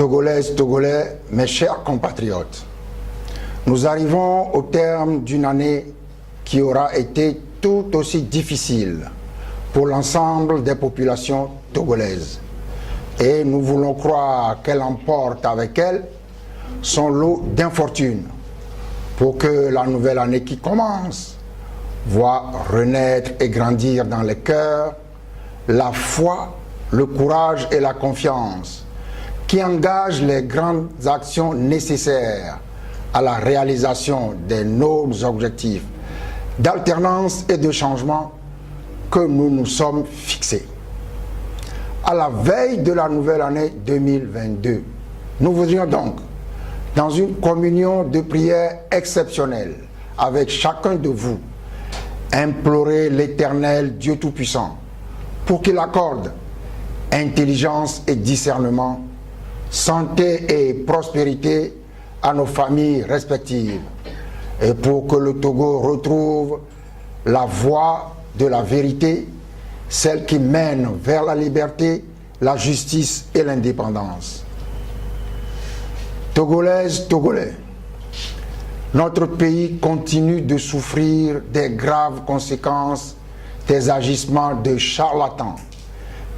Togolaises, Togolais, mes chers compatriotes, nous arrivons au terme d'une année qui aura été tout aussi difficile pour l'ensemble des populations togolaises. Et nous voulons croire qu'elle emporte avec elle son lot d'infortunes pour que la nouvelle année qui commence voit renaître et grandir dans les cœurs la foi, le courage et la confiance qui engagent les grandes actions nécessaires à la réalisation des nobles objectifs d'alternance et de changement que nous nous sommes fixés. À la veille de la nouvelle année 2022, nous voudrions donc, dans une communion de prière exceptionnelle avec chacun de vous, implorer l'Éternel Dieu Tout-Puissant pour qu'il accorde intelligence et discernement, santé et prospérité à nos familles respectives et pour que le Togo retrouve la voie de la vérité, celle qui mène vers la liberté, la justice et l'indépendance. Togolaises, Togolais, notre pays continue de souffrir des graves conséquences des agissements de charlatans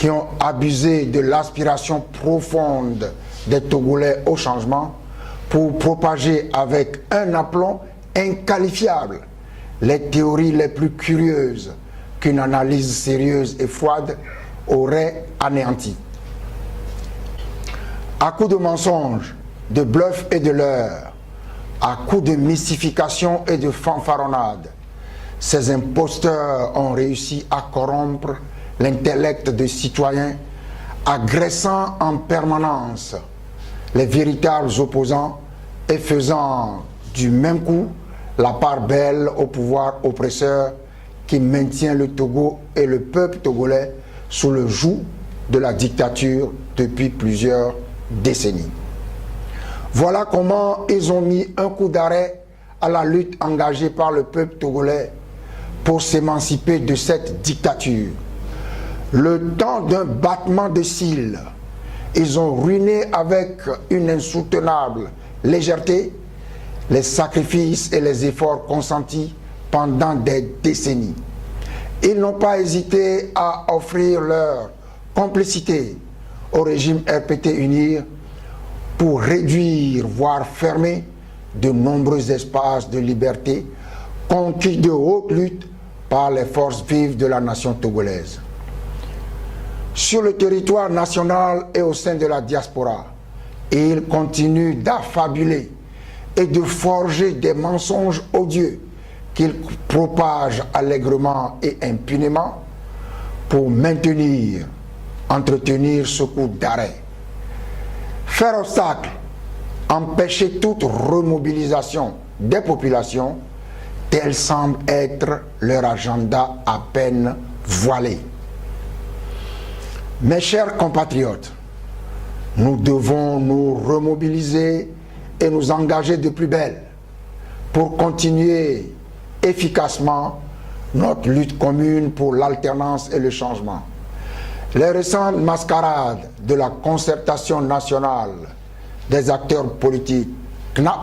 qui ont abusé de l'aspiration profonde des Togolais au changement pour propager avec un aplomb inqualifiable les théories les plus curieuses qu'une analyse sérieuse et froide aurait anéanti. À coups de mensonges, de bluffs et de leurres, à coups de mystification et de fanfaronnades, ces imposteurs ont réussi à corrompre l'intellect des citoyens, agressant en permanence les véritables opposants et faisant du même coup la part belle au pouvoir oppresseur qui maintient le Togo et le peuple togolais sous le joug de la dictature depuis plusieurs décennies. Voilà comment ils ont mis un coup d'arrêt à la lutte engagée par le peuple togolais pour s'émanciper de cette dictature. Le temps d'un battement de cils, ils ont ruiné avec une insoutenable légèreté les sacrifices et les efforts consentis pendant des décennies. Ils n'ont pas hésité à offrir leur complicité au régime RPT UNIR pour réduire, voire fermer, de nombreux espaces de liberté conquis de haute lutte par les forces vives de la nation togolaise. Sur le territoire national et au sein de la diaspora, ils continuent d'affabuler et de forger des mensonges odieux qu'ils propagent allègrement et impunément pour maintenir, entretenir ce coup d'arrêt. Faire obstacle, empêcher toute remobilisation des populations, tel semble être leur agenda à peine voilé. Mes chers compatriotes, nous devons nous remobiliser et nous engager de plus belle pour continuer efficacement notre lutte commune pour l'alternance et le changement. Les récentes mascarades de la concertation nationale des acteurs politiques CNAP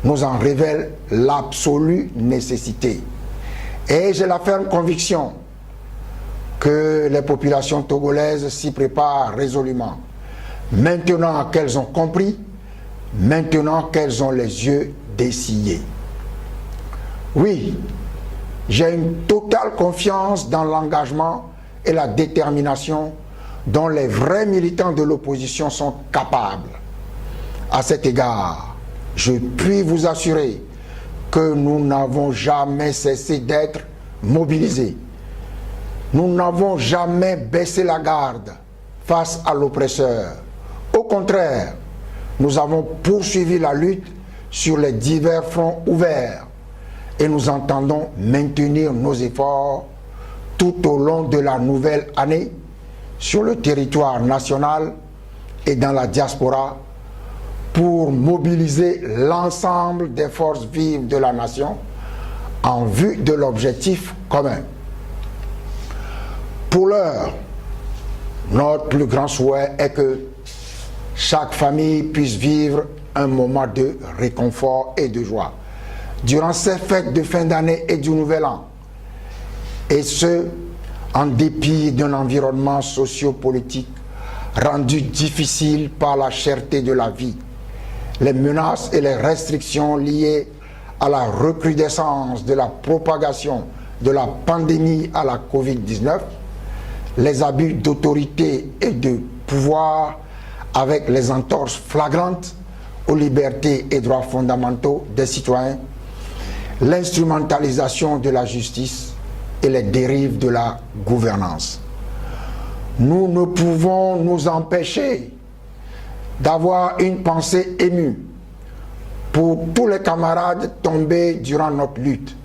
nous en révèlent l'absolue nécessité. Et j'ai la ferme conviction que les populations togolaises s'y préparent résolument. Maintenant qu'elles ont compris, maintenant qu'elles ont les yeux dessillés. Oui, j'ai une totale confiance dans l'engagement et la détermination dont les vrais militants de l'opposition sont capables. À cet égard, je puis vous assurer que nous n'avons jamais cessé d'être mobilisés. Nous n'avons jamais baissé la garde face à l'oppresseur. Au contraire, nous avons poursuivi la lutte sur les divers fronts ouverts et nous entendons maintenir nos efforts tout au long de la nouvelle année sur le territoire national et dans la diaspora pour mobiliser l'ensemble des forces vives de la nation en vue de l'objectif commun. Pour l'heure, notre plus grand souhait est que chaque famille puisse vivre un moment de réconfort et de joie durant ces fêtes de fin d'année et du Nouvel An, et ce, en dépit d'un environnement socio-politique rendu difficile par la cherté de la vie, les menaces et les restrictions liées à la recrudescence de la propagation de la pandémie à la Covid-19, les abus d'autorité et de pouvoir avec les entorses flagrantes aux libertés et droits fondamentaux des citoyens, l'instrumentalisation de la justice et les dérives de la gouvernance. Nous ne pouvons nous empêcher d'avoir une pensée émue pour tous les camarades tombés durant notre lutte.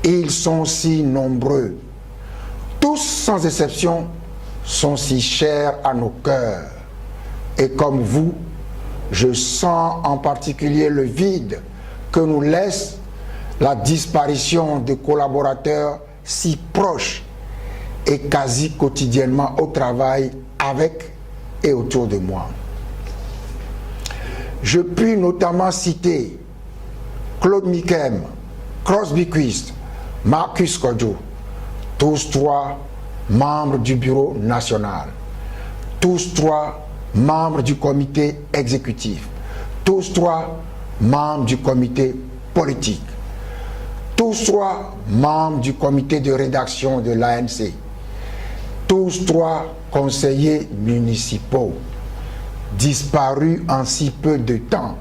Ils sont si nombreux. Tous, sans exception, sont si chers à nos cœurs. Et comme vous, je sens en particulier le vide que nous laisse la disparition de collaborateurs si proches et quasi quotidiennement au travail avec et autour de moi. Je puis notamment citer Claude Mikem, Crosby Quist, Marcus Kodjo, tous trois membres du bureau national, tous trois membres du comité exécutif, tous trois membres du comité politique, tous trois membres du comité de rédaction de l'ANC, tous trois conseillers municipaux, disparus en si peu de temps,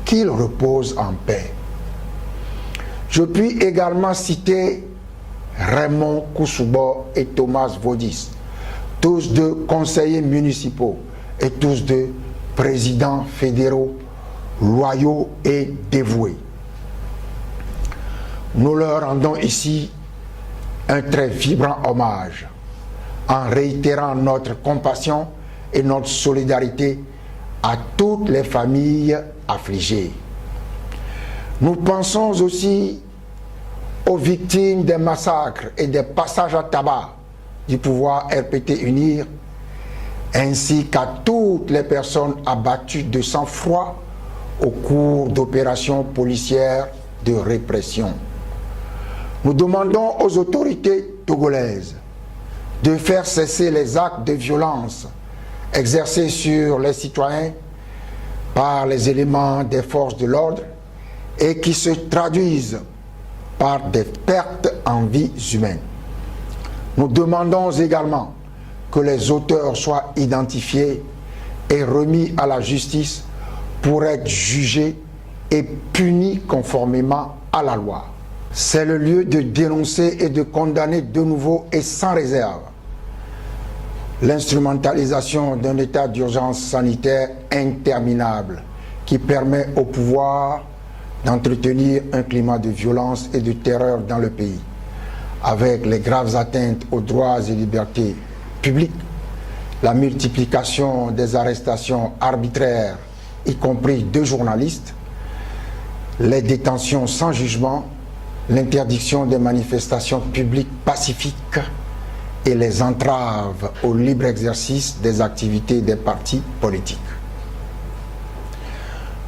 qu'ils reposent en paix. Je puis également citer Raymond Kousoubo et Thomas Vaudis, tous deux conseillers municipaux et tous deux présidents fédéraux loyaux et dévoués. Nous leur rendons ici un très vibrant hommage en réitérant notre compassion et notre solidarité à toutes les familles affligées. Nous pensons aussi aux victimes des massacres et des passages à tabac du pouvoir RPT UNIR, ainsi qu'à toutes les personnes abattues de sang-froid au cours d'opérations policières de répression. Nous demandons aux autorités togolaises de faire cesser les actes de violence exercés sur les citoyens par les éléments des forces de l'ordre et qui se traduisent par des pertes en vies humaines. Nous demandons également que les auteurs soient identifiés et remis à la justice pour être jugés et punis conformément à la loi. C'est le lieu de dénoncer et de condamner de nouveau et sans réserve l'instrumentalisation d'un état d'urgence sanitaire interminable qui permet au pouvoir d'entretenir un climat de violence et de terreur dans le pays, avec les graves atteintes aux droits et libertés publiques, la multiplication des arrestations arbitraires, y compris de journalistes, les détentions sans jugement, l'interdiction des manifestations publiques pacifiques et les entraves au libre exercice des activités des partis politiques.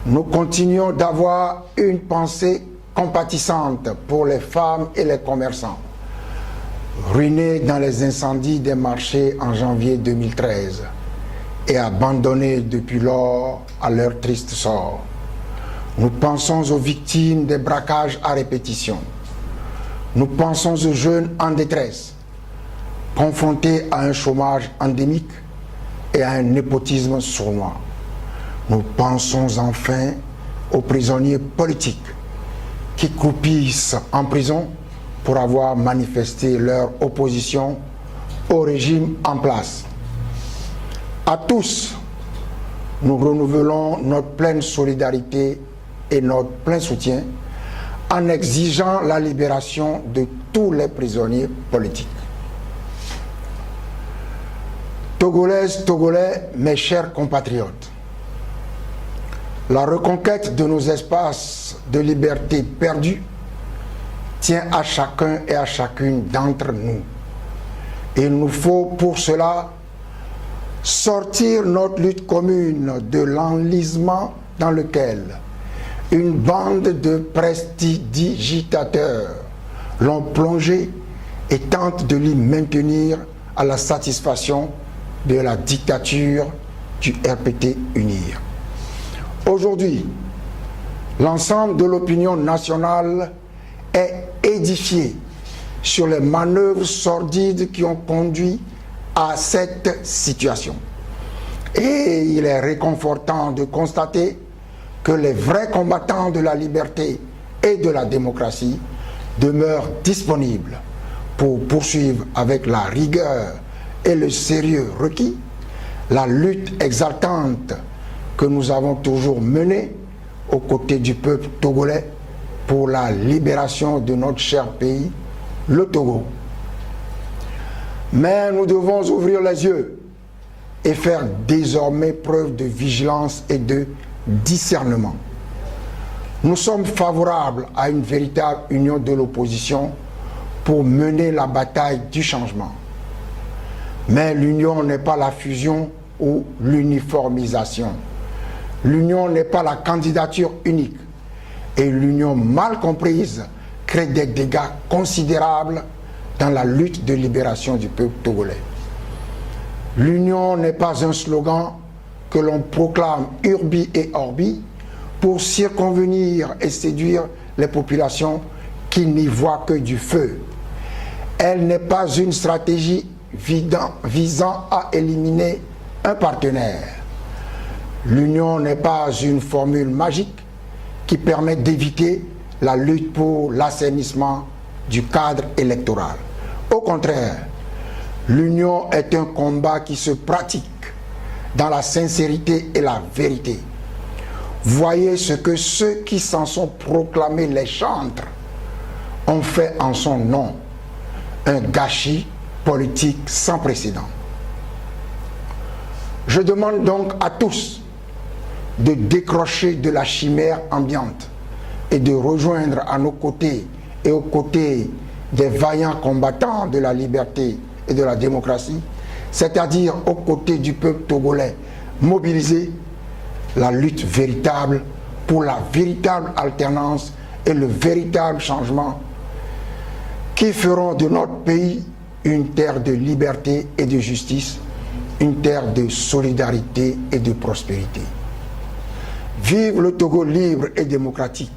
Nous continuons d'avoir une pensée compatissante pour les femmes et les commerçants, ruinés dans les incendies des marchés en janvier 2013 et abandonnés depuis lors à leur triste sort. Nous pensons aux victimes des braquages à répétition. Nous pensons aux jeunes en détresse, confrontés à un chômage endémique et à un népotisme sournois. Nous pensons enfin aux prisonniers politiques qui croupissent en prison pour avoir manifesté leur opposition au régime en place. À tous, nous renouvelons notre pleine solidarité et notre plein soutien en exigeant la libération de tous les prisonniers politiques. Togolaises, Togolais, mes chers compatriotes, la reconquête de nos espaces de liberté perdus tient à chacun et à chacune d'entre nous. Il nous faut pour cela sortir notre lutte commune de l'enlisement dans lequel une bande de prestidigitateurs l'ont plongé et tentent de l'y maintenir à la satisfaction de la dictature du RPT UNIR. Aujourd'hui, l'ensemble de l'opinion nationale est édifié sur les manœuvres sordides qui ont conduit à cette situation. Et il est réconfortant de constater que les vrais combattants de la liberté et de la démocratie demeurent disponibles pour poursuivre avec la rigueur et le sérieux requis la lutte exaltante que nous avons toujours menée aux côtés du peuple togolais pour la libération de notre cher pays, le Togo. Mais nous devons ouvrir les yeux et faire désormais preuve de vigilance et de discernement. Nous sommes favorables à une véritable union de l'opposition pour mener la bataille du changement. Mais l'union n'est pas la fusion ou l'uniformisation. L'union n'est pas la candidature unique. Et l'union mal comprise crée des dégâts considérables dans la lutte de libération du peuple togolais. L'union n'est pas un slogan que l'on proclame urbi et orbi pour circonvenir et séduire les populations qui n'y voient que du feu. Elle n'est pas une stratégie visant à éliminer un partenaire. L'union n'est pas une formule magique qui permet d'éviter la lutte pour l'assainissement du cadre électoral. Au contraire, l'union est un combat qui se pratique dans la sincérité et la vérité. Voyez ce que ceux qui s'en sont proclamés les chantres ont fait en son nom, un gâchis politique sans précédent. Je demande donc à tous de décrocher de la chimère ambiante et de rejoindre à nos côtés et aux côtés des vaillants combattants de la liberté et de la démocratie, c'est-à-dire aux côtés du peuple togolais mobilisé, la lutte véritable pour la véritable alternance et le véritable changement qui feront de notre pays une terre de liberté et de justice, une terre de solidarité et de prospérité. Vive le Togo libre et démocratique.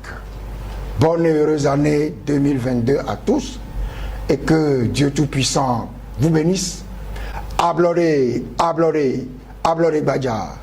Bonne et heureuse année 2022 à tous et que Dieu Tout-Puissant vous bénisse. Abloré, abloré, abloré Badja.